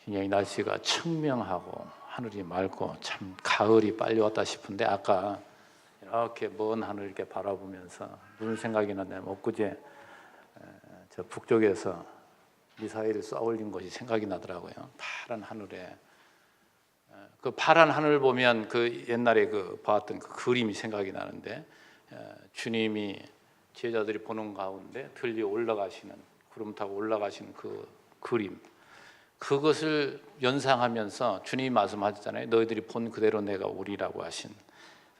굉장히 날씨가 청명하고 하늘이 맑고 참 가을이 빨리 왔다 싶은데, 아까 이렇게 먼 하늘 이렇게 바라보면서 무슨 생각이 났냐면, 엊그제 저 북쪽에서 미사일을 쏘아 올린 것이 생각이 나더라고요. 파란 하늘에, 그 파란 하늘을 보면 그 옛날에 그 봤던 그 그림이 생각이 나는데, 주님이 제자들이 보는 가운데 들려 올라가시는, 구름 타고 올라가시는 그 그림, 그것을 연상하면서 주님이 말씀하셨잖아요. 너희들이 본 그대로 내가 오리라고 하신.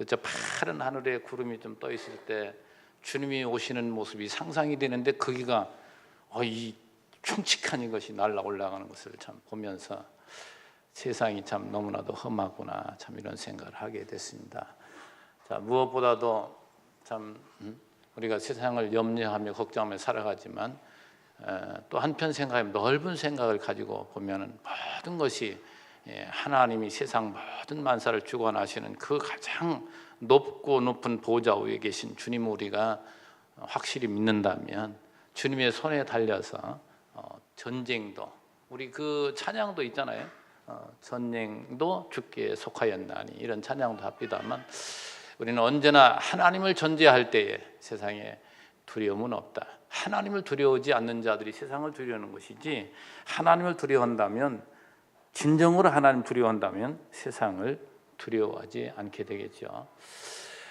저 파란 하늘에 구름이 좀 떠 있을 때 주님이 오시는 모습이 상상이 되는데, 거기가 이 충직한 이것이 날라 올라가는 것을 참 보면서 세상이 참 너무나도 험하구나, 참 이런 생각을 하게 됐습니다. 자, 무엇보다도 참 우리가 세상을 염려하며 걱정하며 살아가지만, 또 한편 생각하면 넓은 생각을 가지고 보면은 모든 것이 하나님이 세상 모든 만사를 주관하시는 그 가장 높고 높은 보좌 위에 계신 주님을 우리가 확실히 믿는다면, 주님의 손에 달려서 전쟁도, 우리 그 찬양도 있잖아요. 전쟁도 주께 속하였나니, 이런 찬양도 합니다만, 우리는 언제나 하나님을 전제할 때에 세상에 두려움은 없다. 하나님을 두려워하지 않는 자들이 세상을 두려워하는 것이지, 하나님을 두려워한다면, 진정으로 하나님 두려워한다면 세상을 두려워하지 않게 되겠죠.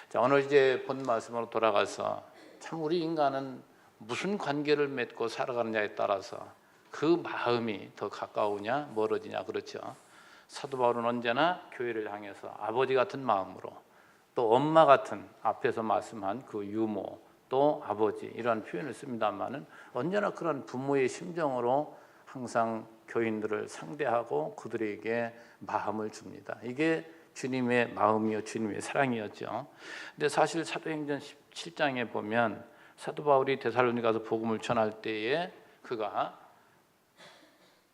자, 오늘 이제 본 말씀으로 돌아가서, 참 우리 인간은 무슨 관계를 맺고 살아가느냐에 따라서 그 마음이 더 가까우냐 멀어지냐, 그렇죠. 사도 바울은 언제나 교회를 향해서 아버지 같은 마음으로, 또 엄마 같은, 앞에서 말씀한 그 유모, 또 아버지, 이러한 표현을 씁니다만은, 언제나 그런 부모의 심정으로 항상 교인들을 상대하고 그들에게 마음을 줍니다. 이게 주님의 마음이요, 주님의 사랑이었죠. 근데 사실 사도행전 17장에 보면 사도 바울이 데살로니가서 복음을 전할 때에 그가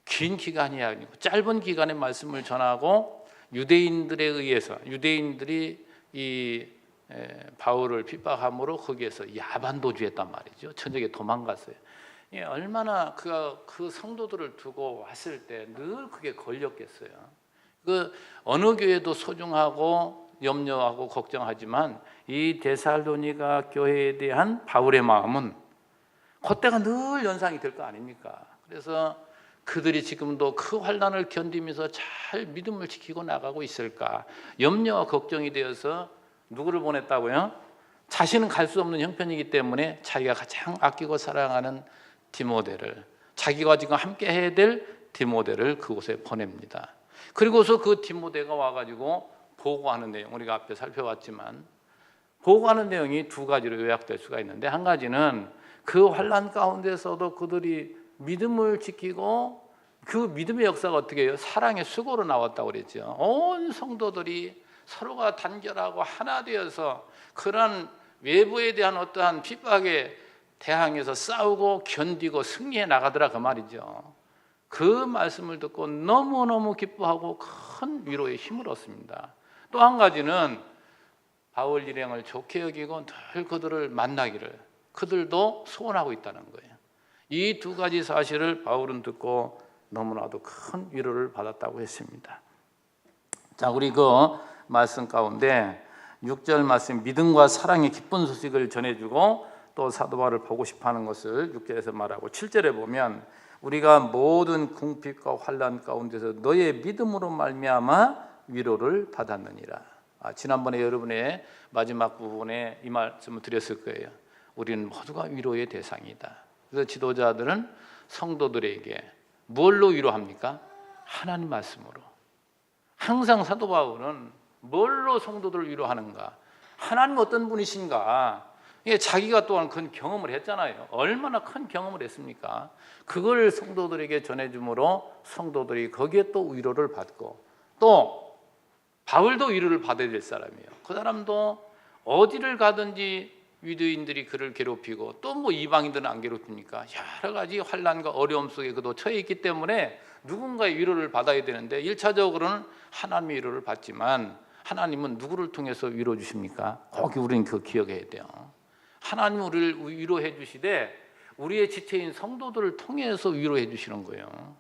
긴 기간이 아니고 짧은 기간의 말씀을 전하고, 유대인들에 의해서, 유대인들이 이 바울을 핍박함으로 거기에서 야반도주했단 말이죠. 저녁에 도망갔어요. 얼마나 그가 그 성도들을 두고 왔을 때 늘 그게 걸렸겠어요. 그 어느 교회도 소중하고 염려하고 걱정하지만, 이 데살로니가 교회에 대한 바울의 마음은 그때가 늘 연상이 될 거 아닙니까? 그래서 그들이 지금도 그 환난을 견디면서 잘 믿음을 지키고 나가고 있을까 염려와 걱정이 되어서 누구를 보냈다고요? 자신은 갈 수 없는 형편이기 때문에 자기가 가장 아끼고 사랑하는 디모데를, 자기가 지금 함께 해야 될 디모데를 그곳에 보냅니다. 그리고서 그 디모데가 와가지고 보고하는 내용, 우리가 앞에 살펴봤지만 보고하는 내용이 두 가지로 요약될 수가 있는데, 한 가지는 그 환난 가운데서도 그들이 믿음을 지키고, 그 믿음의 역사가 어떻게 해요? 사랑의 수고로 나왔다고 그랬죠. 온 성도들이 서로가 단결하고 하나 되어서 그런 외부에 대한 어떠한 핍박에 대항해서 싸우고 견디고 승리해 나가더라, 그 말이죠. 그 말씀을 듣고 너무너무 기뻐하고 큰 위로의 힘을 얻습니다. 또 한 가지는 바울 일행을 좋게 여기고 늘 그들을 만나기를 그들도 소원하고 있다는 거예요. 이 두 가지 사실을 바울은 듣고 너무나도 큰 위로를 받았다고 했습니다. 자, 우리 그 말씀 가운데 6절 말씀, 믿음과 사랑의 기쁜 소식을 전해주고 또 사도 바울을 보고 싶어하는 것을 6절에서 말하고, 7절에 보면 우리가 모든 궁핍과 환난 가운데서 너의 믿음으로 말미암아 위로를 받았느니라. 지난번에 여러분의 마지막 부분에 이 말씀을 드렸을 거예요. 우리는 모두가 위로의 대상이다. 그래서 지도자들은 성도들에게 뭘로 위로합니까? 하나님 말씀으로. 항상 사도 바울은 뭘로 성도들을 위로하는가? 하나님 어떤 분이신가? 자기가 또한 큰 경험을 했잖아요. 얼마나 큰 경험을 했습니까? 그걸 성도들에게 전해줌으로 성도들이 거기에 또 위로를 받고, 또 바울도 위로를 받아야 될 사람이에요. 그 사람도 어디를 가든지 유대인들이 그를 괴롭히고, 또 뭐 이방인들은 안 괴롭힙니까? 여러 가지 환난과 어려움 속에 그도 처해 있기 때문에 누군가의 위로를 받아야 되는데, 1차적으로는 하나님의 위로를 받지만, 하나님은 누구를 통해서 위로 주십니까? 꼭 우리는 그거 기억해야 돼요. 하나님은 우리를 위로해 주시되 우리의 지체인 성도들을 통해서 위로해 주시는 거예요.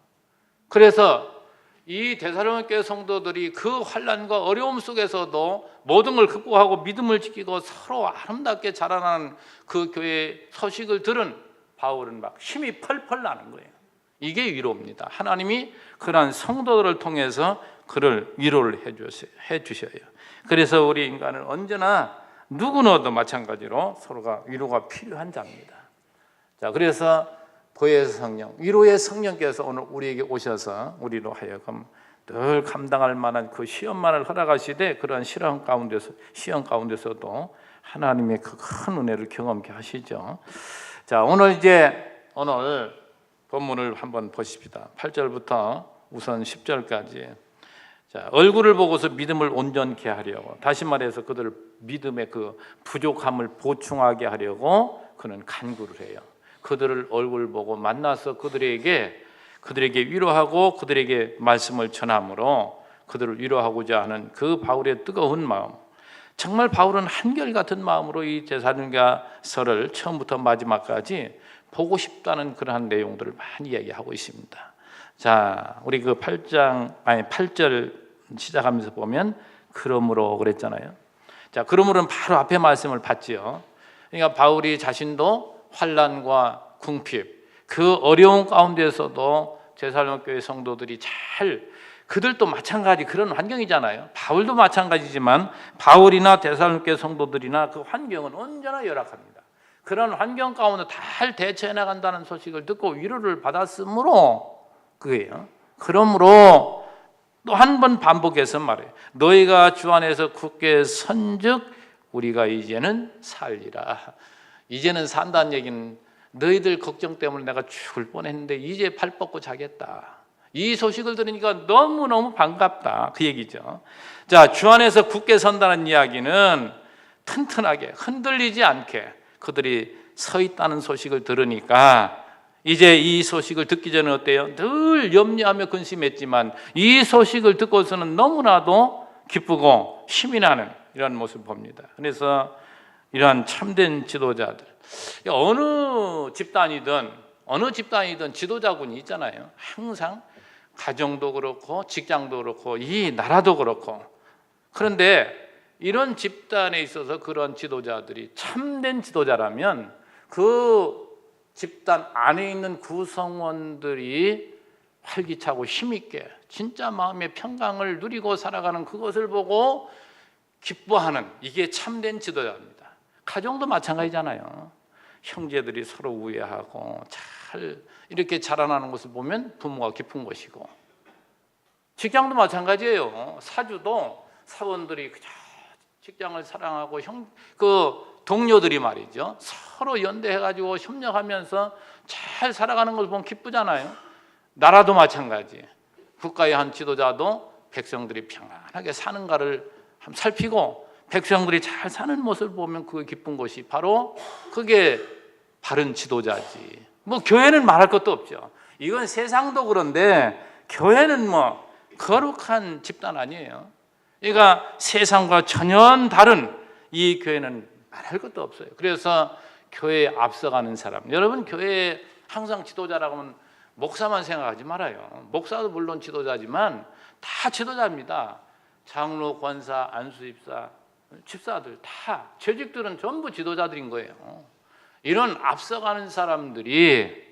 그래서 이 데살로니가 성도들이 그 환난과 어려움 속에서도 모든 걸 극복하고 믿음을 지키고 서로 아름답게 자라나는 그 교회의 소식을 들은 바울은 막 힘이 펄펄 나는 거예요. 이게 위로입니다. 하나님이 그러한 성도들을 통해서 그를 위로를 해주셔요. 그래서 우리 인간은 언제나 누구나도 마찬가지로 서로가 위로가 필요한 자입니다. 자, 그래서 보혜의 성령, 위로의 성령께서 오늘 우리에게 오셔서 우리로 하여금 늘 감당할 만한 그 시험만을 허락하시되 그런 시험 가운데서도 하나님의 그 큰 은혜를 경험케 하시죠. 자, 오늘 본문을 한번 보십시다. 8절부터 우선 10절까지. 자, 얼굴을 보고서 믿음을 온전케 하려고, 다시 말해서 그들 믿음의 그 부족함을 보충하게 하려고 그는 간구를 해요. 그들을 얼굴 보고 만나서 그들에게 위로하고 그들에게 말씀을 전함으로 그들을 위로하고자 하는 그 바울의 뜨거운 마음, 정말 바울은 한결같은 마음으로 이 데살로니가서를 처음부터 마지막까지 보고 싶다는 그러한 내용들을 많이 이야기하고 있습니다. 자, 우리 그 8절 시작하면서 보면 그러므로 그랬잖아요. 자, 그러므로는 바로 앞에 말씀을 받지요. 그러니까 바울이 자신도 환난과 궁핍, 그 어려운 가운데서도 데살로니가 교회 성도들이 그들도 마찬가지 그런 환경이잖아요. 바울도 마찬가지지만 바울이나 데살로니가 성도들이나 그 환경은 언제나 열악합니다. 그런 환경 가운데 잘 대처해 나간다는 소식을 듣고 위로를 받았으므로 그게요. 그러므로 또 한 번 반복해서 말해요. 너희가 주 안에서 굳게 선즉 우리가 이제는 살리라. 이제는 산다는 얘기는 너희들 걱정 때문에 내가 죽을 뻔했는데 이제 발 뻗고 자겠다. 이 소식을 들으니까 너무너무 반갑다. 그 얘기죠. 자, 주 안에서 굳게 선다는 이야기는 튼튼하게 흔들리지 않게 그들이 서 있다는 소식을 들으니까 이제 이 소식을 듣기 전에 어때요? 늘 염려하며 근심했지만 이 소식을 듣고서는 너무나도 기쁘고 힘이 나는 이런 모습을 봅니다. 그래서 이러한 참된 지도자들, 어느 집단이든 지도자군이 있잖아요. 항상 가정도 그렇고 직장도 그렇고 이 나라도 그렇고. 그런데 이런 집단에 있어서 그런 지도자들이 참된 지도자라면 그 집단 안에 있는 구성원들이 활기차고 힘있게 진짜 마음의 평강을 누리고 살아가는 그것을 보고 기뻐하는, 이게 참된 지도자입니다. 가정도 마찬가지잖아요. 형제들이 서로 우애하고 잘 이렇게 자라나는 것을 보면 부모가 기쁜 것이고, 직장도 마찬가지예요. 사주도 사원들이 직장을 사랑하고 동료들이 말이죠, 서로 연대해가지고 협력하면서 잘 살아가는 것을 보면 기쁘잖아요. 나라도 마찬가지. 국가의 한 지도자도 백성들이 평안하게 사는가를 살피고 백성들이 잘 사는 모습을 보면 그게 기쁜 것이 바로 그게 바른 지도자지. 뭐 교회는 말할 것도 없죠. 이건 세상도 그런데 교회는 뭐 거룩한 집단 아니에요. 그러니까 세상과 전혀 다른 이 교회는 말할 것도 없어요. 그래서 교회에 앞서가는 사람, 여러분 교회에 항상 지도자라고 하면 목사만 생각하지 말아요. 목사도 물론 지도자지만 다 지도자입니다. 장로, 권사, 안수집사, 집사들 다 재직들은 전부 지도자들인 거예요. 이런 앞서가는 사람들이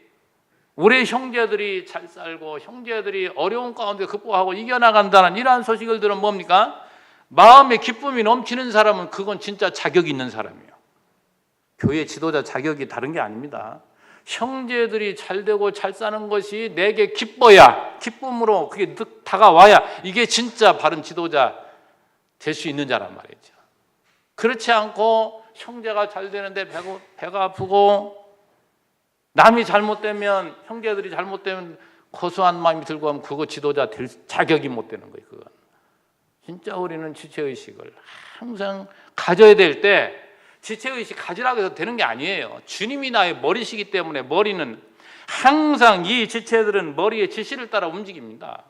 우리 형제들이 잘 살고 형제들이 어려운 가운데 극복하고 이겨나간다는 이러한 소식을 들으면 뭡니까? 마음에 기쁨이 넘치는 사람은 그건 진짜 자격이 있는 사람이에요. 교회 지도자 자격이 다른 게 아닙니다. 형제들이 잘 되고 잘 사는 것이 내게 기뻐야, 기쁨으로 그게 다가와야 이게 진짜 바른 지도자 될 수 있는 자란 말이죠. 그렇지 않고 형제가 잘 되는데 배가 아프고 남이 잘못되면, 형제들이 잘못되면 고소한 마음이 들고 하면 그거 지도자 될 자격이 못 되는 거예요. 그건 진짜 우리는 지체의식을 항상 가져야 될 때, 지체의식 가지라고 해서 되는 게 아니에요. 주님이 나의 머리시기 때문에 머리는 항상, 이 지체들은 머리의 지시를 따라 움직입니다.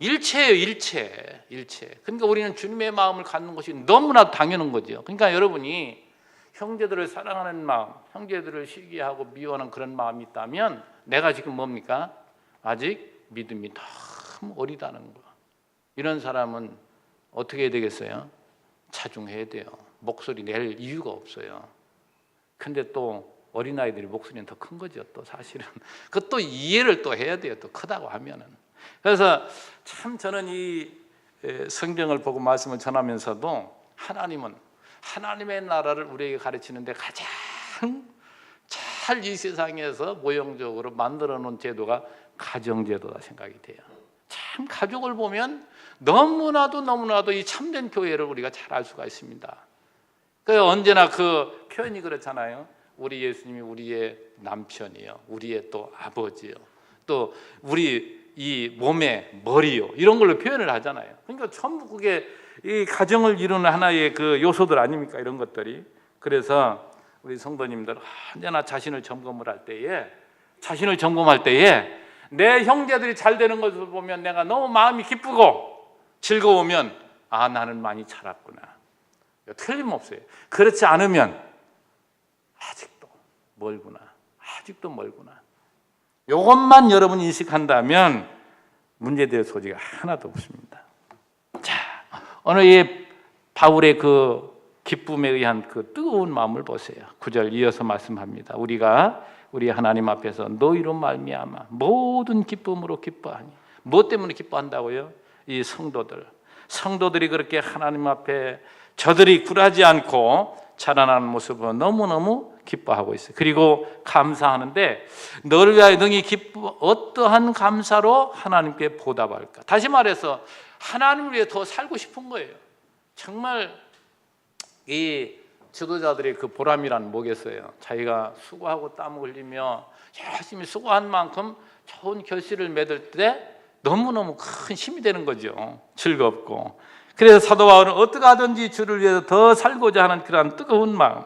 일체예요, 일체. 그러니까 우리는 주님의 마음을 갖는 것이 너무나 당연한 거죠. 그러니까 여러분이 형제들을 사랑하는 마음, 형제들을 시기하고 미워하는 그런 마음이 있다면 내가 지금 뭡니까? 아직 믿음이 참 어리다는 거. 이런 사람은 어떻게 해야 되겠어요? 자중해야 돼요. 목소리 낼 이유가 없어요. 근데 또 어린아이들이 목소리는 더 큰 거죠. 또 사실은 그것도 이해를 또 해야 돼요. 또 크다고 하면은. 그래서 참 저는 이 성경을 보고 말씀을 전하면서도 하나님은 하나님의 나라를 우리에게 가르치는데 가장 잘 이 세상에서 모형적으로 만들어 놓은 제도가 가정제도다 생각이 돼요. 참 가족을 보면 너무나도 이 참된 교회를 우리가 잘 알 수가 있습니다. 그 언제나 그 표현이 그렇잖아요. 우리 예수님이 우리의 남편이요, 우리의 또 아버지요, 또 우리 이 몸의 머리요, 이런 걸로 표현을 하잖아요. 그러니까 전부 그게 이 가정을 이루는 하나의 그 요소들 아닙니까? 이런 것들이. 그래서 우리 성도님들 언제나 자신을 점검할 때에 내 형제들이 잘 되는 것을 보면 내가 너무 마음이 기쁘고 즐거우면 나는 많이 자랐구나. 틀림없어요. 그렇지 않으면 아직도 멀구나. 이것만 여러분이 인식한다면 문제될 소지가 하나도 없습니다. 자, 오늘 이 바울의 그 기쁨에 의한 그 뜨거운 마음을 보세요. 9절 이어서 말씀합니다. 우리가 우리 하나님 앞에서 너희로 말미암아 모든 기쁨으로 기뻐하니. 무엇 때문에 기뻐한다고요? 이 성도들이 그렇게 하나님 앞에 저들이 굴하지 않고 자라나는 모습을 너무너무 기뻐하고 있어요. 그리고 감사하는데 너를 위하여 능히 어떠한 감사로 하나님께 보답할까? 다시 말해서 하나님을 위해 더 살고 싶은 거예요. 정말 이 지도자들의 그 보람이란 뭐겠어요? 자기가 수고하고 땀을 흘리며 열심히 수고한 만큼 좋은 결실을 맺을 때 너무너무 큰 힘이 되는 거죠. 즐겁고. 그래서 사도 바울은 어떻게 하든지 주를 위해서 더 살고자 하는 그러한 뜨거운 마음,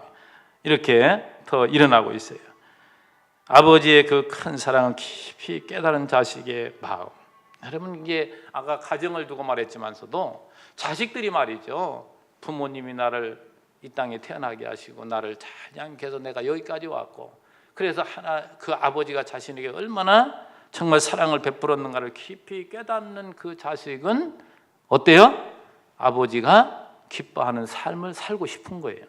이렇게 더 일어나고 있어요. 아버지의 그 큰 사랑을 깊이 깨달은 자식의 마음. 여러분, 이게 아까 가정을 두고 말했지만서도 자식들이 말이죠. 부모님이 나를 이 땅에 태어나게 하시고 나를 잘 양육해서 내가 여기까지 왔고, 그래서 그 아버지가 자신에게 얼마나 정말 사랑을 베풀었는가를 깊이 깨닫는 그 자식은 어때요? 아버지가 기뻐하는 삶을 살고 싶은 거예요.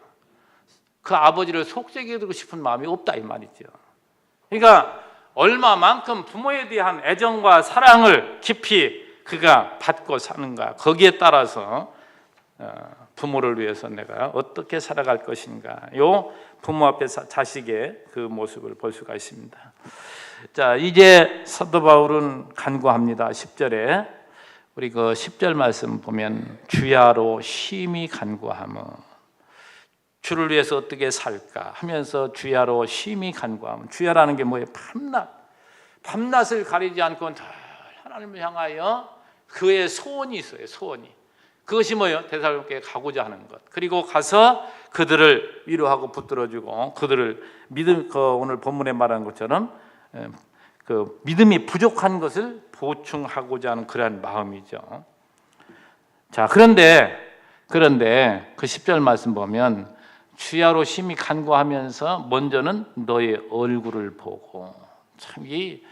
그 아버지를 속삭이고 싶은 마음이 없다 이 말이죠. 그러니까 얼마만큼 부모에 대한 애정과 사랑을 깊이 그가 받고 사는가, 거기에 따라서 부모를 위해서 내가 어떻게 살아갈 것인가, 요 부모 앞에 자식의 그 모습을 볼 수가 있습니다. 자, 이제 사도 바울은 간구합니다. 10절에 우리 그 10절 말씀 보면 주야로 심히 간구하며, 주를 위해서 어떻게 살까 하면서 주야로 심히 간구하며, 주야라는 게 뭐예요? 밤낮을 가리지 않고 늘 하나님을 향하여 그의 소원이 있어요. 소원이. 그것이 뭐예요? 데살로니가에 가고자 하는 것. 그리고 가서 그들을 위로하고 붙들어주고 그들을 오늘 본문에 말한 것처럼 그 믿음이 부족한 것을 보충하고자 하는 그러한 마음이죠. 자, 그런데 그 10절 말씀 보면 주야로 심히 간구하면서 먼저는 너의 얼굴을 보고, 참 이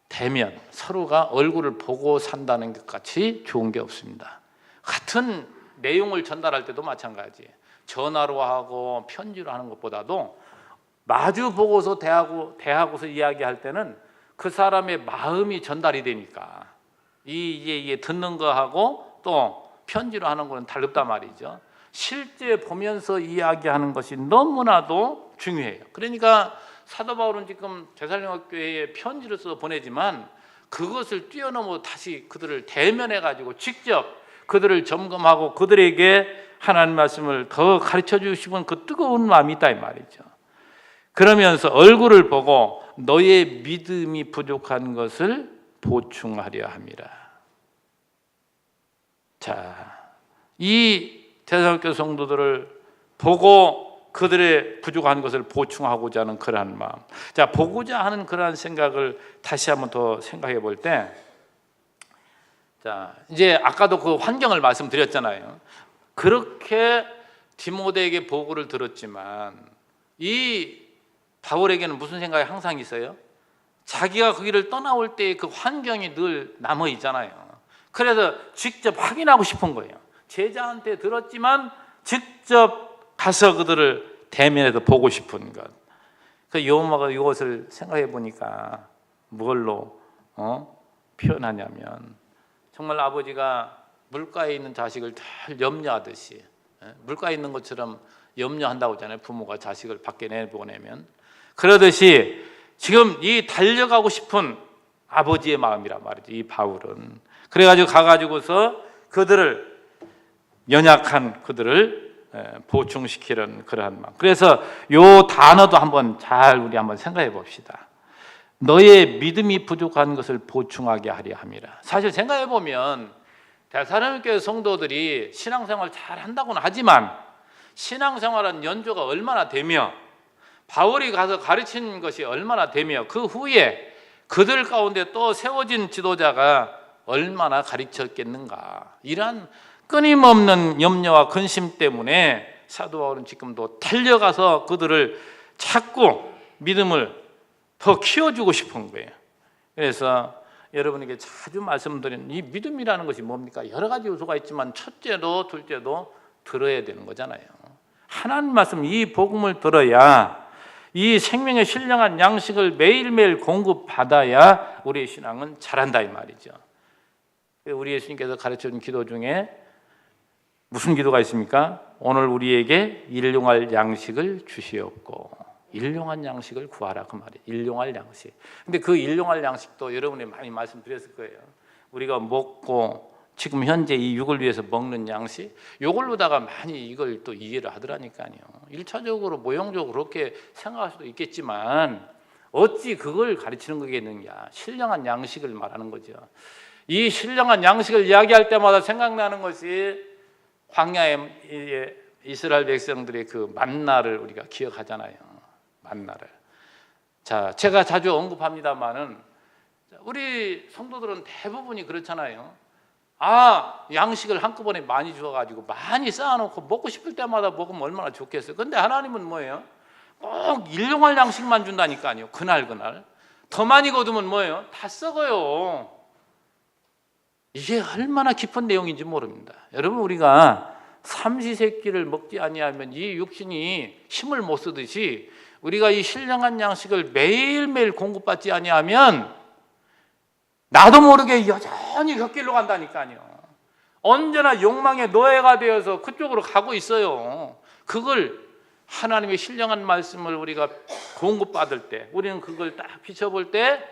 대면 서로가 얼굴을 보고 산다는 것 같이 좋은 게 없습니다. 같은 내용을 전달할 때도 마찬가지예요. 전화로 하고 편지로 하는 것보다도 마주 보고서 대하고서 이야기할 때는 그 사람의 마음이 전달이 되니까 이게 듣는 거하고 또 편지로 하는 거는 다르단 말이죠. 실제 보면서 이야기하는 것이 너무나도 중요해요. 그러니까 사도 바울은 지금 데살로니가 교회에 편지를 써서 보내지만 그것을 뛰어넘어 다시 그들을 대면해 가지고 직접 그들을 점검하고 그들에게 하나님 말씀을 더 가르쳐 주시는 그 뜨거운 마음이 있다 이 말이죠. 그러면서 얼굴을 보고 너의 믿음이 부족한 것을 보충하려 함이라. 자, 이 데살로니가 성도들을 보고 그들의 부족한 것을 보충하고자 하는 그러한 마음. 자, 보고자 하는 그러한 생각을 다시 한번 더 생각해 볼 때, 자, 이제 아까도 그 환경을 말씀드렸잖아요. 그렇게 디모데에게 보고를 들었지만 이 바울에게는 무슨 생각이 항상 있어요? 자기가 거기를 떠나올 때 그 환경이 늘 남아 있잖아요. 그래서 직접 확인하고 싶은 거예요. 제자한테 들었지만 직접 가서 그들을 대면해서 보고 싶은 것. 그 요마가 이것을 생각해 보니까 뭘로 표현하냐면, 정말 아버지가 물가에 있는 자식을 늘 염려하듯이, 물가에 있는 것처럼 염려한다고 하잖아요. 부모가 자식을 밖에 내보내면. 그러듯이 지금 이 달려가고 싶은 아버지의 마음이란 말이죠, 이 바울은. 그래가지고 가가지고서 그들을, 연약한 그들을 보충시키는 그러한 마음. 그래서 요 단어도 한번 잘 우리 한번 생각해 봅시다. 너의 믿음이 부족한 것을 보충하게 하려 함이라. 사실 생각해 보면 데살로니가 성도들이 신앙생활 잘 한다고는 하지만 신앙생활은 연조가 얼마나 되며 바울이 가서 가르친 것이 얼마나 되며 그 후에 그들 가운데 또 세워진 지도자가 얼마나 가르쳤겠는가. 이러한 끊임없는 염려와 근심 때문에 사도 바울은 지금도 달려가서 그들을 찾고 믿음을 더 키워주고 싶은 거예요. 그래서 여러분에게 자주 말씀드리는 이 믿음이라는 것이 뭡니까? 여러 가지 요소가 있지만 첫째도 둘째도 들어야 되는 거잖아요. 하나님 말씀, 이 복음을 들어야, 이 생명의 신령한 양식을 매일매일 공급받아야 우리의 신앙은 자란다 이 말이죠. 우리 예수님께서 가르쳐준 기도 중에 무슨 기도가 있습니까? 오늘 우리에게 일용할 양식을 주시옵고. 일용할 양식을 구하라 그 말이에요. 일용할 양식. 근데 그 일용할 양식도 여러분이 많이 말씀드렸을 거예요. 우리가 먹고 지금 현재 이 육을 위해서 먹는 양식, 요걸로다가 많이 이걸 또 이해를 하더라니까요. 1차적으로 모형적으로 그렇게 생각할 수도 있겠지만 어찌 그걸 가르치는 거겠느냐. 신령한 양식을 말하는 거죠. 이 신령한 양식을 이야기할 때마다 생각나는 것이 광야의 이스라엘 백성들의 그 만나를 우리가 기억하잖아요. 만나를. 자, 제가 자주 언급합니다만은 우리 성도들은 대부분이 그렇잖아요. 양식을 한꺼번에 많이 주어가지고 많이 쌓아놓고 먹고 싶을 때마다 먹으면 얼마나 좋겠어요. 근데 하나님은 뭐예요? 꼭 일용할 양식만 준다니까요. 그날 더 많이 거두면 뭐예요? 다 썩어요. 이게 얼마나 깊은 내용인지 모릅니다. 여러분, 우리가 삼시세끼를 먹지 아니하면 이 육신이 힘을 못 쓰듯이 우리가 이 신령한 양식을 매일매일 공급받지 아니하면 나도 모르게 여전히 곁길로 간다니까요. 언제나 욕망의 노예가 되어서 그쪽으로 가고 있어요. 그걸 하나님의 신령한 말씀을 우리가 공급받을 때, 우리는 그걸 딱 비춰볼 때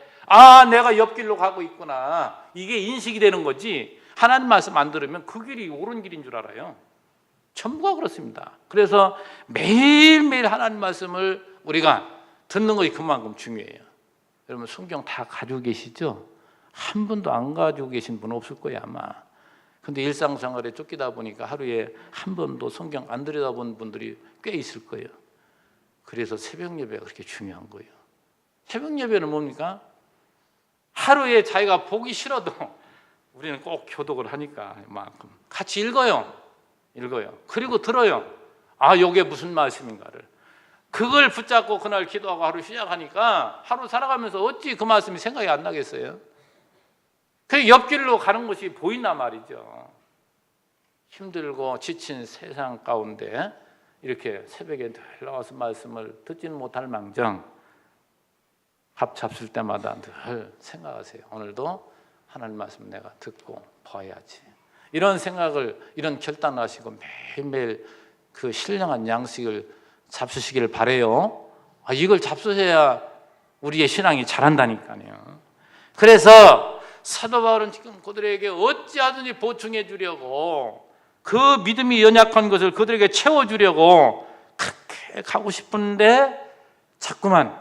내가 옆길로 가고 있구나. 이게 인식이 되는 거지. 하나님 말씀 안 들으면 그 길이 옳은 길인 줄 알아요. 전부가 그렇습니다. 그래서 매일매일 하나님 말씀을 우리가 듣는 것이 그만큼 중요해요. 여러분, 성경 다 가지고 계시죠? 한 분도 안 가지고 계신 분 없을 거예요, 아마. 근데 일상생활에 쫓기다 보니까 하루에 한 번도 성경 안 들여다본 분들이 꽤 있을 거예요. 그래서 새벽 예배가 그렇게 중요한 거예요. 새벽 예배는 뭡니까? 하루에 자기가 보기 싫어도 우리는 꼭 교독을 하니까 이만큼 같이 읽어요. 그리고 들어요. 이게 무슨 말씀인가를. 그걸 붙잡고 그날 기도하고 하루 시작하니까 하루 살아가면서 어찌 그 말씀이 생각이 안 나겠어요? 그 옆길로 가는 것이 보인단 말이죠. 힘들고 지친 세상 가운데 이렇게 새벽에 늘 나와서 말씀을 듣지는 못할 망정 밥 잡술 때마다 늘 생각하세요. 오늘도 하나님 말씀 내가 듣고 봐야지. 이런 생각을, 이런 결단을 하시고 매일매일 그 신령한 양식을 잡수시기를 바라요. 이걸 잡수셔야 우리의 신앙이 자란다니까요. 그래서 사도 바울은 지금 그들에게 어찌하든지 보충해 주려고, 그 믿음이 연약한 것을 그들에게 채워주려고 그렇게 가고 싶은데 자꾸만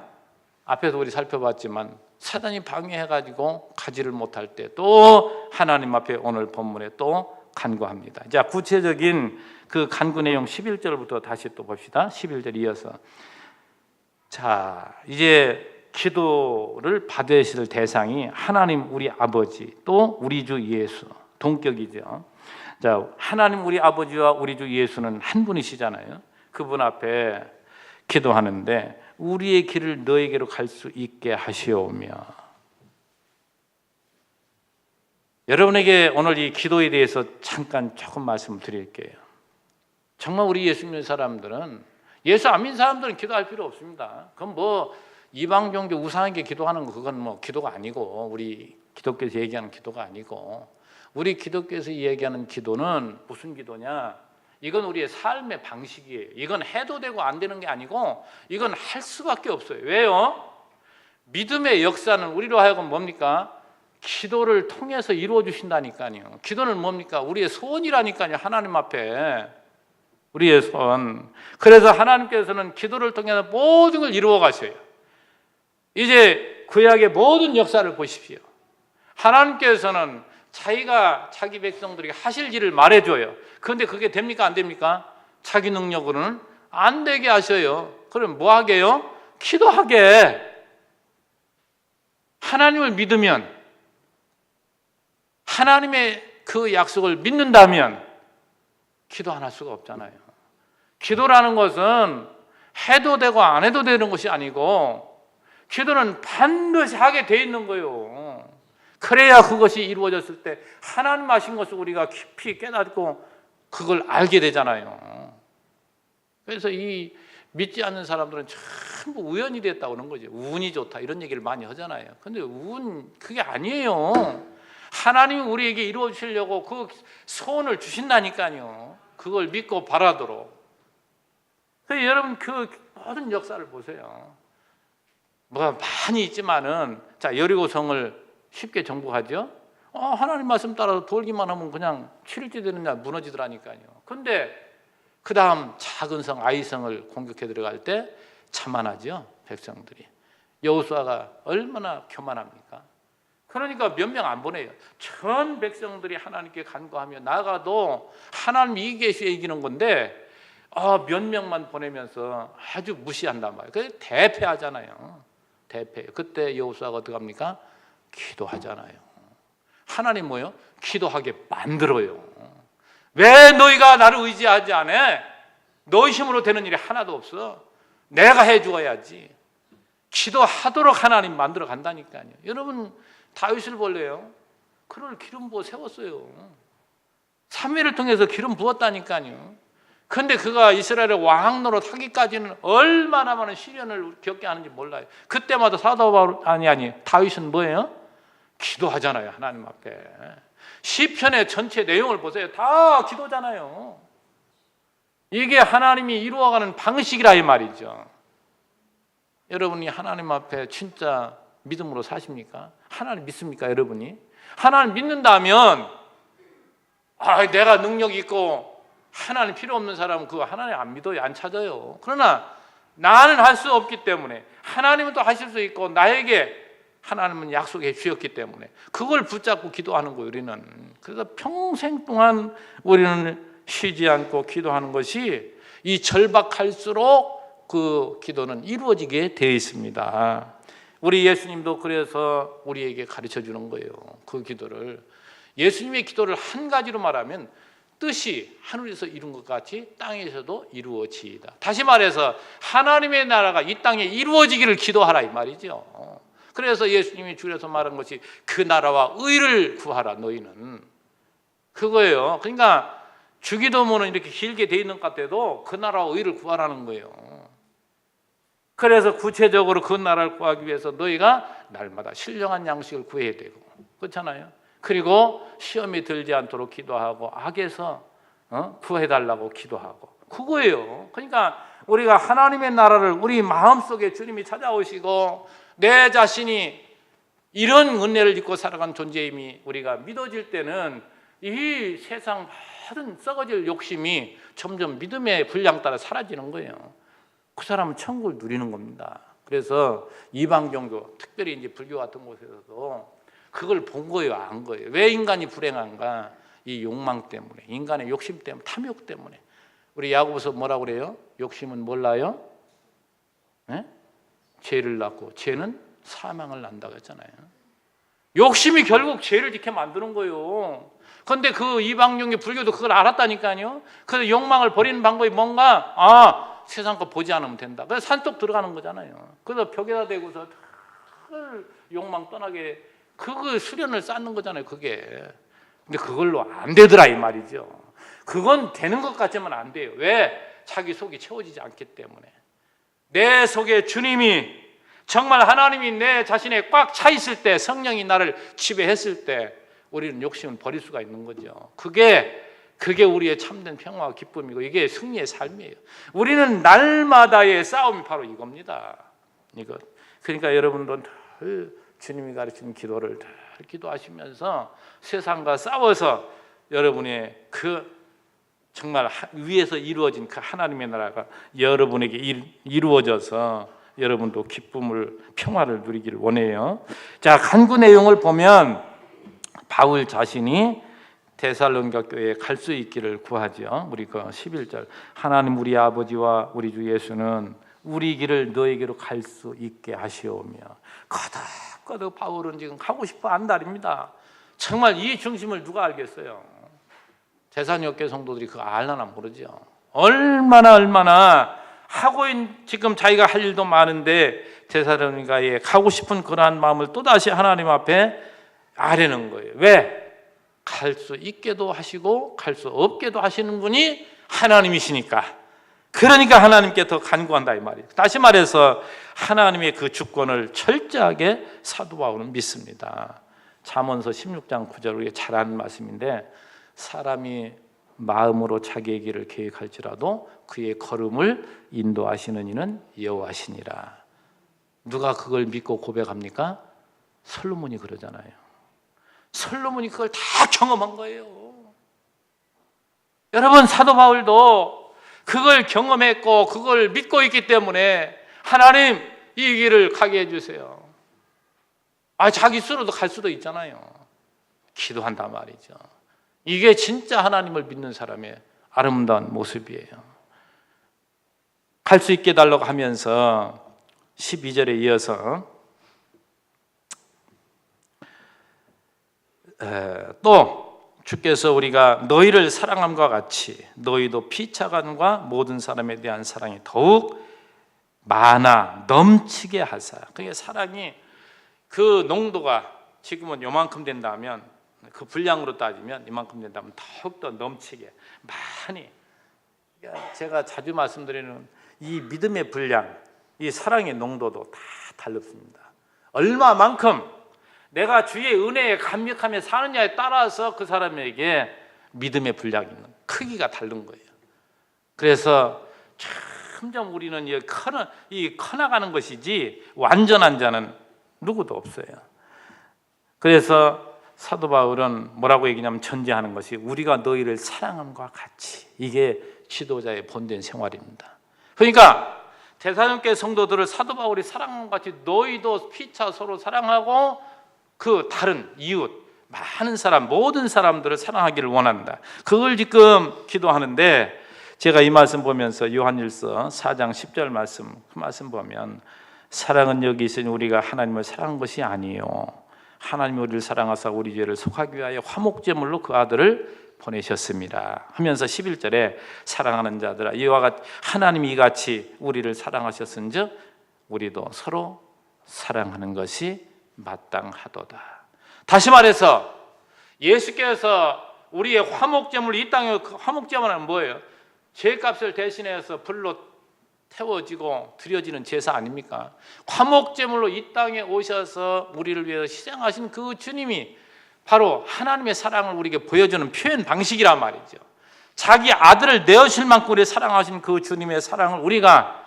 앞에서 우리 살펴봤지만 사단이 방해해가지고 가지를 못할 때 또 하나님 앞에 오늘 본문에 또 간구합니다. 자, 구체적인 그 간구 내용 11절부터 다시 또 봅시다. 11절 이어서. 자, 이제 기도를 받으실 대상이 하나님 우리 아버지 또 우리 주 예수, 동격이죠. 자, 하나님 우리 아버지와 우리 주 예수는 한 분이시잖아요. 그분 앞에 기도하는데 우리의 길을 너에게로 갈 수 있게 하시오며. 여러분에게 오늘 이 기도에 대해서 잠깐 조금 말씀을 드릴게요. 정말 우리 예수 믿는 사람들은, 예수 안 믿는 사람들은 기도할 필요 없습니다. 그건 뭐 이방 종교 우상에게 기도하는 거, 그건 뭐 기도가 아니고, 우리 기독교에서 얘기하는 기도가 아니고, 우리 기독교에서 얘기하는 기도는 무슨 기도냐? 이건 우리의 삶의 방식이에요. 이건 해도 되고 안 되는 게 아니고, 이건 할 수밖에 없어요. 왜요? 믿음의 역사는 우리로 하여금 뭡니까? 기도를 통해서 이루어 주신다니까요. 기도는 뭡니까? 우리의 소원이라니까요. 하나님 앞에 우리의 소원. 그래서 하나님께서는 기도를 통해서 모든 걸 이루어 가셔요. 이제 구약의 모든 역사를 보십시오. 하나님께서는 자기가 자기 백성들에게 하실 일을 말해줘요. 그런데 그게 됩니까? 안 됩니까? 자기 능력으로는 안 되게 하셔요. 그럼 뭐 하게요? 기도하게. 하나님을 믿으면, 하나님의 그 약속을 믿는다면 기도 안 할 수가 없잖아요. 기도라는 것은 해도 되고 안 해도 되는 것이 아니고, 기도는 반드시 하게 돼 있는 거예요. 그래야 그것이 이루어졌을 때 하나님 하신 것을 우리가 깊이 깨닫고 그걸 알게 되잖아요. 그래서 이 믿지 않는 사람들은 전부 우연이 됐다 오는 거죠. 운이 좋다 이런 얘기를 많이 하잖아요. 근데 그게 아니에요. 하나님이 우리에게 이루어 주시려고 그 소원을 주신다니까요. 그걸 믿고 바라도록. 그래서 여러분 그 모든 역사를 보세요. 뭐가 많이 있지만은, 자, 여리고성을 쉽게 정복하죠. 하나님 말씀 따라서 돌기만 하면 그냥 7일째 되는 날 무너지더라니까요. 근데 그 다음 작은 성 아이성을 공격해 들어갈 때 자만하죠, 백성들이. 여호수아가 얼마나 교만합니까? 그러니까 몇 명 안 보내요. 전 백성들이 하나님께 간구하며 나가도 하나님 이기시에 이기는 건데 몇 명만 보내면서 아주 무시한단 말이에요. 그래서 대패하잖아요. 대패. 그때 여호수아가 어떻게 합니까? 기도하잖아요. 하나님 뭐요? 기도하게 만들어요. 왜 너희가 나를 의지하지 않아? 너희 힘으로 되는 일이 하나도 없어. 내가 해주어야지. 기도하도록 하나님 만들어 간다니까요. 여러분 다윗을 볼래요? 그를 기름 부어 세웠어요. 사무엘을 통해서 기름 부었다니까요. 그런데 그가 이스라엘의 왕 노릇하기까지는 얼마나 많은 시련을 겪게 하는지 몰라요. 그때마다 다윗은 뭐예요? 기도하잖아요. 하나님 앞에. 시편의 전체 내용을 보세요. 다 기도잖아요. 이게 하나님이 이루어가는 방식이라 이 말이죠. 여러분이 하나님 앞에 진짜 믿음으로 사십니까? 하나님 믿습니까? 여러분이? 하나님 믿는다면 내가 능력이 있고 하나님 필요 없는 사람은 그거 하나님 안 믿어요. 안 찾아요. 그러나 나는 할 수 없기 때문에 하나님은 또 하실 수 있고 나에게 하나님은 약속해 주셨기 때문에 그걸 붙잡고 기도하는 거예요. 우리는. 그래서 평생 동안 우리는 쉬지 않고 기도하는 것이 이 절박할수록 그 기도는 이루어지게 되어 있습니다. 우리 예수님도 그래서 우리에게 가르쳐 주는 거예요. 그 기도를. 예수님의 기도를 한 가지로 말하면 뜻이 하늘에서 이룬 것 같이 땅에서도 이루어지이다. 다시 말해서 하나님의 나라가 이 땅에 이루어지기를 기도하라 이 말이죠. 그래서 예수님이 줄여서 말한 것이 그 나라와 의를 구하라 너희는. 그거예요. 그러니까 주기도문은 이렇게 길게 돼 있는 것 같아도 그 나라와 의를 구하라는 거예요. 그래서 구체적으로 그 나라를 구하기 위해서 너희가 날마다 신령한 양식을 구해야 되고, 그렇잖아요. 그리고 시험에 들지 않도록 기도하고 악에서 구해달라고 기도하고, 그거예요. 그러니까 우리가 하나님의 나라를 우리 마음속에 주님이 찾아오시고 내 자신이 이런 은혜를 입고 살아간 존재임이 우리가 믿어질 때는 이 세상 모든 썩어질 욕심이 점점 믿음의 분량 따라 사라지는 거예요. 그 사람은 천국을 누리는 겁니다. 그래서 이방 종교, 특별히 이제 불교 같은 곳에서도 그걸 본 거예요, 안 거예요. 왜 인간이 불행한가? 이 욕망 때문에, 인간의 욕심 때문에, 탐욕 때문에. 우리 야고보서 뭐라고 그래요? 욕심은 몰라요? 네? 죄를 낳고 죄는 사망을 낳는다고 했잖아요. 욕심이 결국 죄를 짓게 만드는 거예요. 그런데 그 이방 종교 불교도 그걸 알았다니까요. 그래서 욕망을 버리는 방법이 뭔가? 세상 거 보지 않으면 된다. 그래서 산속 들어가는 거잖아요. 그래서 벽에다 대고서 욕망 떠나게 그거 수련을 쌓는 거잖아요. 그게. 근데 그걸로 안 되더라 이 말이죠. 그건 되는 것 같지만 안 돼요. 왜? 자기 속이 채워지지 않기 때문에. 내 속에 주님이 정말 하나님이 내 자신에 꽉 차 있을 때, 성령이 나를 지배했을 때 우리는 욕심을 버릴 수가 있는 거죠. 그게 우리의 참된 평화와 기쁨이고 이게 승리의 삶이에요. 우리는 날마다의 싸움이 바로 이겁니다. 이거. 그러니까 여러분도 주님이 가르치는 기도를 기도하시면서 세상과 싸워서 여러분의 그 정말 위에서 이루어진 그 하나님의 나라가 여러분에게 이루어져서 여러분도 기쁨을, 평화를 누리기를 원해요. 자, 간구 내용을 보면 바울 자신이 데살로니가 교회에 갈 수 있기를 구하죠. 우리 그 11절 하나님 우리 아버지와 우리 주 예수는 우리 길을 너에게로 갈 수 있게 하시오며. 거듭 바울은 지금 가고 싶어 한달입니다. 정말 이 중심을 누가 알겠어요? 데살로니가 교회 성도들이 그거 알려나 모르죠. 얼마나 하고 있는 지금 자기가 할 일도 많은데 데살로니가에 가고 싶은 그러한 마음을 또다시 하나님 앞에 아뢰는 거예요. 왜? 갈 수 있게도 하시고 갈 수 없게도 하시는 분이 하나님이시니까. 그러니까 하나님께 더 간구한다 이 말이에요. 다시 말해서 하나님의 그 주권을 철저하게 사도 바울은 믿습니다. 잠언서 16장 9절 우리가 잘 아는 말씀인데 사람이 마음으로 자기의 길을 계획할지라도 그의 걸음을 인도하시는 이는 여호와시니라. 누가 그걸 믿고 고백합니까? 솔로몬이 그러잖아요. 솔로몬이 그걸 다 경험한 거예요. 여러분 사도 바울도 그걸 경험했고 그걸 믿고 있기 때문에 하나님 이 길을 가게 해주세요. 자기 스스로도 갈 수도 있잖아요. 기도한단 말이죠. 이게 진짜 하나님을 믿는 사람의 아름다운 모습이에요. 갈 수 있게 해달라고 하면서 12절에 이어서 또 주께서 우리가 너희를 사랑함과 같이 너희도 피차간과 모든 사람에 대한 사랑이 더욱 많아 넘치게 하사. 그게 사랑이 그 농도가 지금은 요만큼 된다면 그 분량으로 따지면 이만큼 된다면 더욱더 넘치게 많이. 제가 자주 말씀드리는 이 믿음의 분량, 이 사랑의 농도도 다 달랐습니다. 얼마만큼 내가 주의 은혜에 감격하며 사느냐에 따라서 그 사람에게 믿음의 분량이 있는 크기가 다른 거예요. 그래서 점점 우리는 이 커나가는 것이지 완전한 자는 누구도 없어요. 그래서 사도 바울은 뭐라고 얘기냐면 전제하는 것이 우리가 너희를 사랑함과 같이. 이게 지도자의 본된 생활입니다. 그러니까 데살로니가 성도들을 사도 바울이 사랑함과 같이 너희도 피차 서로 사랑하고 그 다른 이웃, 많은 사람, 모든 사람들을 사랑하기를 원한다. 그걸 지금 기도하는데 제가 이 말씀 보면서 요한일서 4장 10절 말씀, 그 말씀 보면 사랑은 여기 있으니 우리가 하나님을 사랑한 것이 아니에요. 하나님이 우리를 사랑하사 우리 죄를 속하기 위하여 화목제물로 그 아들을 보내셨습니다. 하면서 11절에 사랑하는 자들아 이와 같이 하나님이 이같이 우리를 사랑하셨은즉 우리도 서로 사랑하는 것이 마땅하도다. 다시 말해서 예수께서 우리의 화목제물, 이 땅의 화목제물은 뭐예요? 죄값을 대신해서 불로 태워지고 드려지는 제사 아닙니까? 화목제물로 이 땅에 오셔서 우리를 위해서 희생하신 그 주님이 바로 하나님의 사랑을 우리에게 보여주는 표현 방식이란 말이죠. 자기 아들을 내어줄 만큼 우리를 사랑하신 그 주님의 사랑을 우리가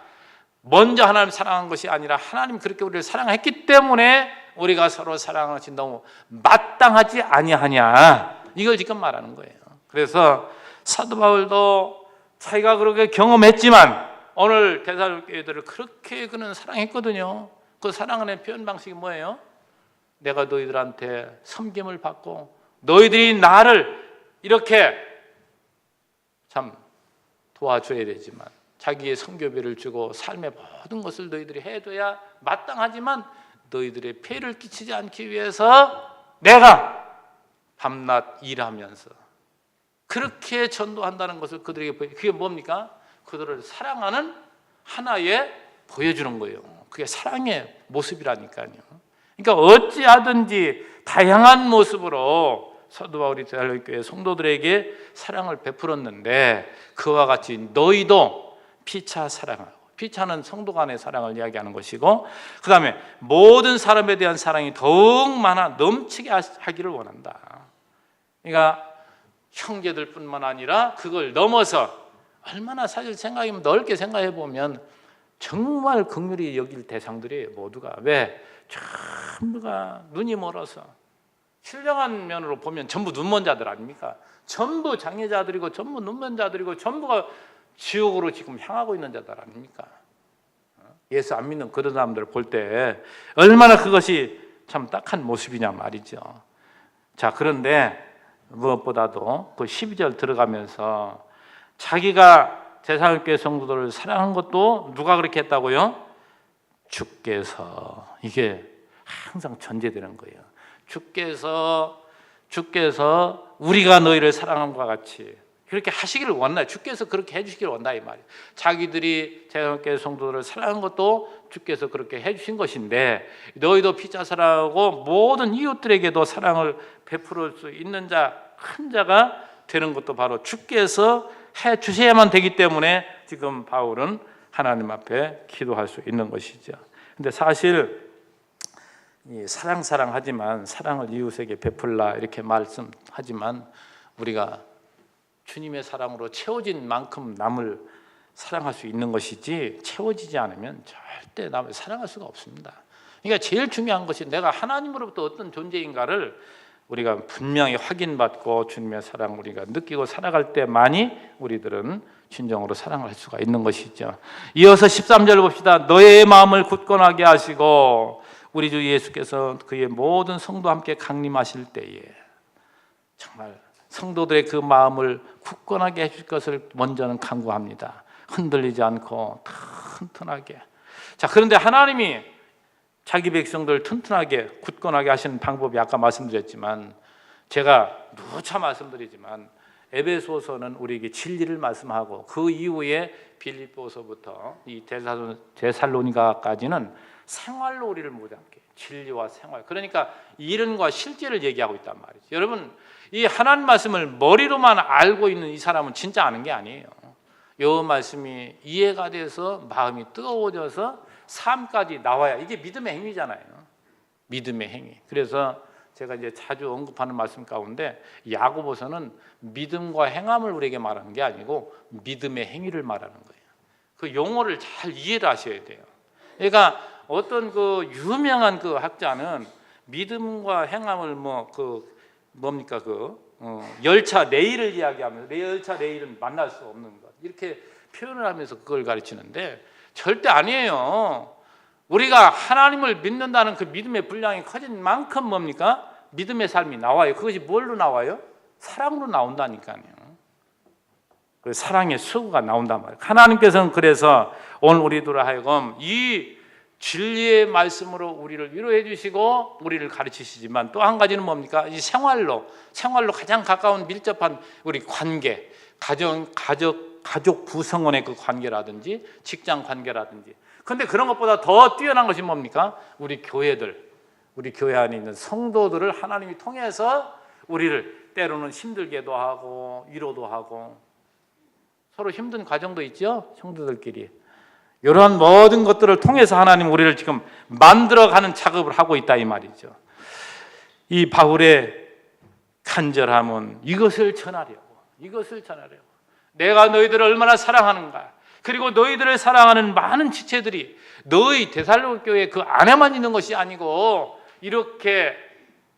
먼저 하나님 사랑한 것이 아니라 하나님 그렇게 우리를 사랑했기 때문에 우리가 서로 사랑하신다고 마땅하지 아니하냐, 이걸 지금 말하는 거예요. 그래서 사도 바울도 자기가 그렇게 경험했지만 오늘 데살로니가 교회들을 그렇게 그는 사랑했거든요. 그 사랑의 표현 방식이 뭐예요? 내가 너희들한테 섬김을 받고 너희들이 나를 이렇게 참 도와줘야 되지만 자기의 선교비를 주고 삶의 모든 것을 너희들이 해둬야 마땅하지만 너희들의 폐를 끼치지 않기 위해서 내가 밤낮 일하면서 그렇게 전도한다는 것을 그들에게 보여. 그게 뭡니까? 그들을 사랑하는 하나에 보여주는 거예요. 그게 사랑의 모습이라니까요. 그러니까 어찌하든지 다양한 모습으로 사도 바울이 데살로니가 성도들에게 사랑을 베풀었는데 그와 같이 너희도 피차 사랑하고, 피차는 성도 간의 사랑을 이야기하는 것이고, 그 다음에 모든 사람에 대한 사랑이 더욱 많아 넘치게 하기를 원한다. 그러니까 형제들뿐만 아니라 그걸 넘어서 얼마나 사실 생각하면 넓게 생각해 보면 정말 긍휼히 여길 대상들이에요. 모두가. 왜? 전부가 눈이 멀어서, 신령한 면으로 보면 전부 눈먼 자들 아닙니까? 전부 장애자들이고 전부 눈먼 자들이고 전부가 지옥으로 지금 향하고 있는 자들 아닙니까? 예수 안 믿는 그런 사람들을 볼 때 얼마나 그것이 참 딱한 모습이냐 말이죠. 자, 그런데 무엇보다도 그 12절 들어가면서 자기가 데살로니가 성도들을 사랑한 것도 누가 그렇게 했다고요? 주께서. 이게 항상 전제되는 거예요. 주께서 우리가 너희를 사랑함과 같이 그렇게 하시기를 원나요. 주께서 그렇게 해주시기를 원다 이 말이에요. 자기들이 데살로니가 성도들을 사랑한 것도 주께서 그렇게 해주신 것인데 너희도 피차 사랑하고 모든 이웃들에게도 사랑을 베풀을 수 있는 자, 큰 자가 되는 것도 바로 주께서 해주셔야만 되기 때문에 지금 바울은 하나님 앞에 기도할 수 있는 것이죠. 근데 사실 사랑하지만 사랑을 이웃에게 베풀라 이렇게 말씀하지만 우리가 주님의 사랑으로 채워진 만큼 남을 사랑할 수 있는 것이지 채워지지 않으면 절대 남을 사랑할 수가 없습니다. 그러니까 제일 중요한 것이 내가 하나님으로부터 어떤 존재인가를 우리가 분명히 확인받고 주님의 사랑을 우리가 느끼고 살아갈 때만이 우리들은 진정으로 사랑을 할 수가 있는 것이죠. 이어서 13절 봅시다. 너의 마음을 굳건하게 하시고 우리 주 예수께서 그의 모든 성도와 함께 강림하실 때에 정말 성도들의 그 마음을 굳건하게 해줄 것을 먼저는 간구합니다. 흔들리지 않고 튼튼하게. 자, 그런데 하나님이 자기 백성들을 튼튼하게 굳건하게 하시는 방법이 아까 말씀드렸지만 제가 누차 말씀드리지만 에베소서는 우리에게 진리를 말씀하고 그 이후에 빌립보서부터 이 데살로니가까지는 생활로 우리를 모자 함께 진리와 생활, 그러니까 이론과 실제를 얘기하고 있단 말이죠. 여러분, 이 하나님 말씀을 머리로만 알고 있는 이 사람은 진짜 아는 게 아니에요. 이 말씀이 이해가 돼서 마음이 뜨거워져서 삶까지 나와야 이게 믿음의 행위잖아요. 믿음의 행위. 그래서 제가 이제 자주 언급하는 말씀 가운데 야고보서는 믿음과 행함을 우리에게 말하는 게 아니고 믿음의 행위를 말하는 거예요. 그 용어를 잘 이해를 하셔야 돼요. 그러니까 어떤 그 유명한 그 학자는 믿음과 행함을 열차 레일을 이야기하면서 열차 레일은 만날 수 없는 것 이렇게 표현을 하면서 그걸 가르치는데 절대 아니에요. 우리가 하나님을 믿는다는 그 믿음의 분량이 커진 만큼 뭡니까? 믿음의 삶이 나와요. 그것이 뭘로 나와요? 사랑으로 나온다니까요. 그 사랑의 수고가 나온단 말이에요. 하나님께서는 그래서 오늘 우리들 하여금 이 진리의 말씀으로 우리를 위로해 주시고 우리를 가르치시지만 또 한 가지는 뭡니까? 이 생활로 가장 가까운 밀접한 우리 관계, 가족 구성원의 그 관계라든지 직장 관계라든지. 그런데 그런 것보다 더 뛰어난 것이 뭡니까? 우리 교회 안에 있는 성도들을 하나님이 통해서 우리를 때로는 힘들게도 하고 위로도 하고 서로 힘든 과정도 있죠. 성도들끼리. 이러한 모든 것들을 통해서 하나님 우리를 지금 만들어가는 작업을 하고 있다 이 말이죠. 이 바울의 간절함은 이것을 전하려고. 내가 너희들을 얼마나 사랑하는가. 그리고 너희들을 사랑하는 많은 지체들이 너희 데살로니가 교회 그 안에만 있는 것이 아니고 이렇게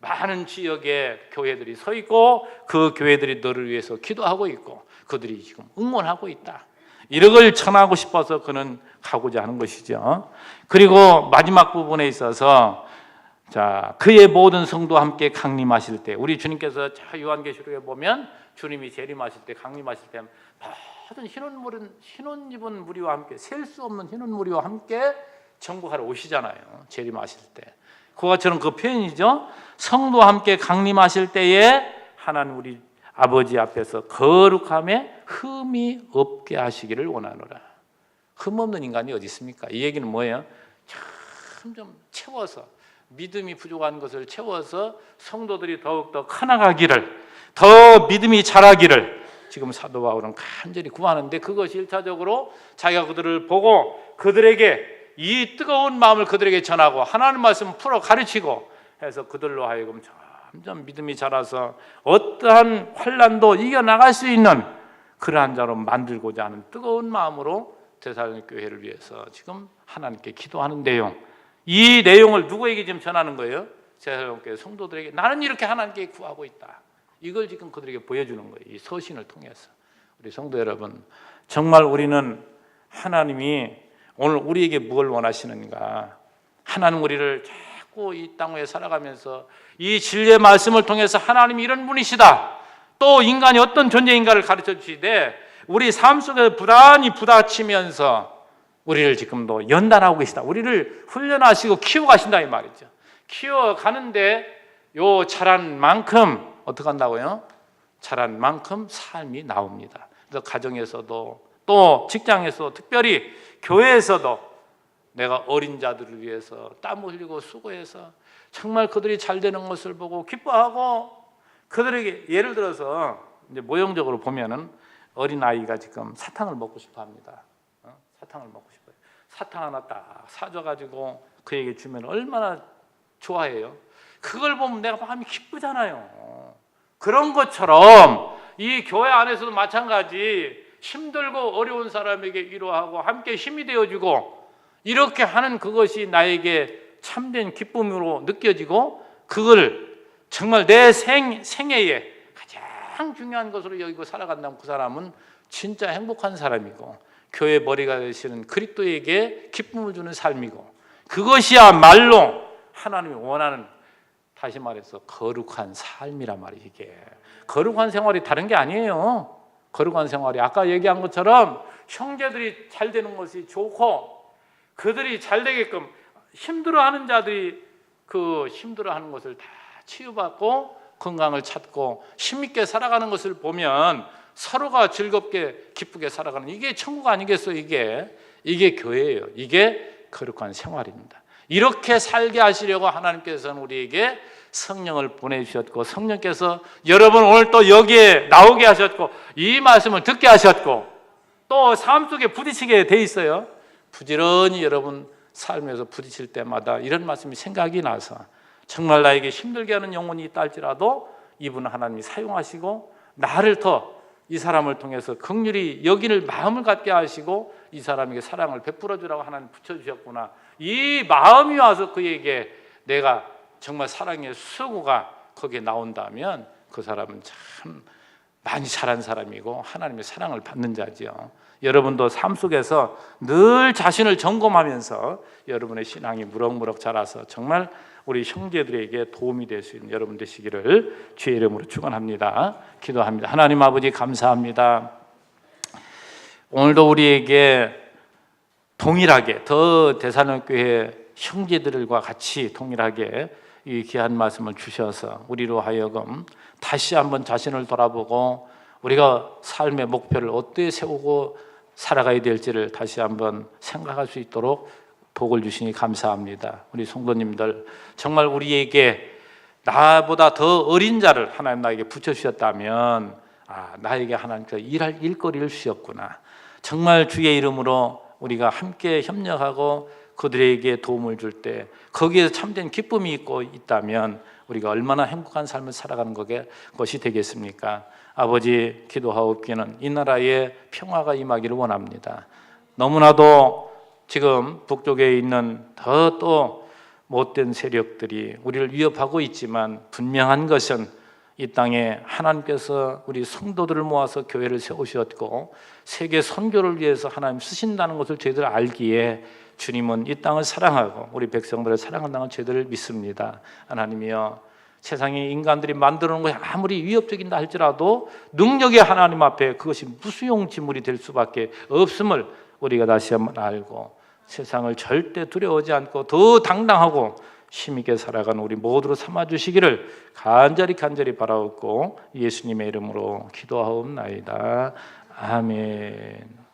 많은 지역의 교회들이 서 있고 그 교회들이 너를 위해서 기도하고 있고 그들이 지금 응원하고 있다. 이런 걸 전하고 싶어서 그는 가고자 하는 것이죠. 그리고 마지막 부분에 있어서 자, 그의 모든 성도와 함께 강림하실 때 우리 주님께서 요한계시록에 보면 주님이 재림하실 때 강림하실 때 모든 흰옷 입은 무리와 함께 셀 수 없는 흰옷 무리와 함께 정복하러 오시잖아요. 재림하실 때. 그와 같은 그 표현이죠. 성도와 함께 강림하실 때에 하나님 우리 아버지 앞에서 거룩함에 흠이 없게 하시기를 원하노라. 흠없는 인간이 어디 있습니까? 이 얘기는 뭐예요? 참 좀 채워서 믿음이 부족한 것을 채워서 성도들이 더욱더 커나가기를, 더 믿음이 자라기를 지금 사도 바울은 간절히 구하는데, 그것이 1차적으로 자기가 그들을 보고 그들에게 이 뜨거운 마음을 그들에게 전하고 하나님 말씀 풀어 가르치고 해서 그들로 하여금 점점 믿음이 자라서 어떠한 환난도 이겨나갈 수 있는 그러한 자로 만들고자 하는 뜨거운 마음으로 데살로니가 교회를 위해서 지금 하나님께 기도하는데요, 이 내용을 누구에게 지금 전하는 거예요? 데살로니가 교회 성도들에게. 나는 이렇게 하나님께 구하고 있다. 이걸 지금 그들에게 보여주는 거예요, 이 서신을 통해서. 우리 성도 여러분, 정말 우리는 하나님이 오늘 우리에게 무엇을 원하시는가? 하나님 우리를 자꾸 이 땅 위에 살아가면서 이 진리의 말씀을 통해서 하나님이 이런 분이시다, 또 인간이 어떤 존재인가를 가르쳐 주시되 우리 삶 속에 부단히 부딪히면서 우리를 지금도 연단하고 계시다. 우리를 훈련하시고 키워가신다 이 말이죠. 키워가는데 요 자란 만큼 어떻게 한다고요? 자란 만큼 삶이 나옵니다. 그래서 가정에서도 또 직장에서, 특별히 교회에서도 내가 어린 자들을 위해서 땀 흘리고 수고해서 정말 그들이 잘 되는 것을 보고 기뻐하고, 그들에게 예를 들어서 이제 모형적으로 보면은 어린 아이가 지금 사탕을 먹고 싶어 합니다. 사탕을 먹고 싶어요. 사탕 하나 딱 사줘가지고 그에게 주면 얼마나 좋아해요. 그걸 보면 내가 마음이 기쁘잖아요. 그런 것처럼 이 교회 안에서도 마찬가지, 힘들고 어려운 사람에게 위로하고 함께 힘이 되어주고 이렇게 하는 그것이 나에게 참된 기쁨으로 느껴지고, 그걸 정말 내 생애에 가장 중요한 것으로 여기고 살아간다면 그 사람은 진짜 행복한 사람이고, 교회 머리가 되시는 그리스도에게 기쁨을 주는 삶이고, 그것이야말로 하나님이 원하는, 다시 말해서 거룩한 삶이란 말이에요. 이게 거룩한 생활이 다른 게 아니에요. 거룩한 생활이 아까 얘기한 것처럼 형제들이 잘 되는 것이 좋고, 그들이 잘 되게끔 힘들어하는 자들이 그 힘들어하는 것을 다 치유받고 건강을 찾고 힘있게 살아가는 것을 보면 서로가 즐겁게 기쁘게 살아가는, 이게 천국 아니겠어요? 이게 교회예요. 이게 거룩한 생활입니다. 이렇게 살게 하시려고 하나님께서는 우리에게 성령을 보내주셨고, 성령께서 여러분 오늘 또 여기에 나오게 하셨고, 이 말씀을 듣게 하셨고, 또 삶 속에 부딪히게 돼 있어요. 부지런히 여러분 삶에서 부딪힐 때마다 이런 말씀이 생각이 나서, 정말 나에게 힘들게 하는 영혼이 있다 할지라도 이분은 하나님이 사용하시고 나를 더 이 사람을 통해서 긍휼히 여기를 마음을 갖게 하시고 이 사람에게 사랑을 베풀어 주라고 하나님 붙여주셨구나, 이 마음이 와서 그에게 내가 정말 사랑의 수고가 거기에 나온다면 그 사람은 참 많이 자란 사람이고 하나님의 사랑을 받는 자죠. 여러분도 삶 속에서 늘 자신을 점검하면서 여러분의 신앙이 무럭무럭 자라서 정말 우리 형제들에게 도움이 될 수 있는 여러분 되시기를 주의 이름으로 축원합니다. 기도합니다. 하나님 아버지 감사합니다. 오늘도 우리에게 동일하게 더 데살로니가 교회 형제들과 같이 동일하게 이 귀한 말씀을 주셔서 우리로 하여금 다시 한번 자신을 돌아보고 우리가 삶의 목표를 어떻게 세우고 살아가야 될지를 다시 한번 생각할 수 있도록 복을 주시니 감사합니다. 우리 성도님들 정말 우리에게 나보다 더 어린 자를 하나님 나에게 붙여주셨다면 나에게 하나님께서 일할 일거리를 주셨구나, 정말 주의 이름으로 우리가 함께 협력하고 그들에게 도움을 줄 때 거기에서 참된 기쁨이 있고 있다면 우리가 얼마나 행복한 삶을 살아가는 것이 되겠습니까? 아버지, 기도하옵기는 이 나라에 평화가 임하기를 원합니다. 너무나도 지금 북쪽에 있는 더 또 못된 세력들이 우리를 위협하고 있지만 분명한 것은 이 땅에 하나님께서 우리 성도들을 모아서 교회를 세우셨고 세계 선교를 위해서 하나님 쓰신다는 것을 저희들 알기에 주님은 이 땅을 사랑하고 우리 백성들을 사랑한다는 저희들을 믿습니다. 하나님이여, 세상에 인간들이 만들어 놓은 것이 아무리 위협적이다 할지라도 능력의 하나님 앞에 그것이 무수용지물이 될 수밖에 없음을 우리가 다시 한번 알고 세상을 절대 두려워하지 않고 더 당당하고 힘있게 살아가는 우리 모두로 삼아주시기를 간절히 바라옵고 예수님의 이름으로 기도하옵나이다. 아멘.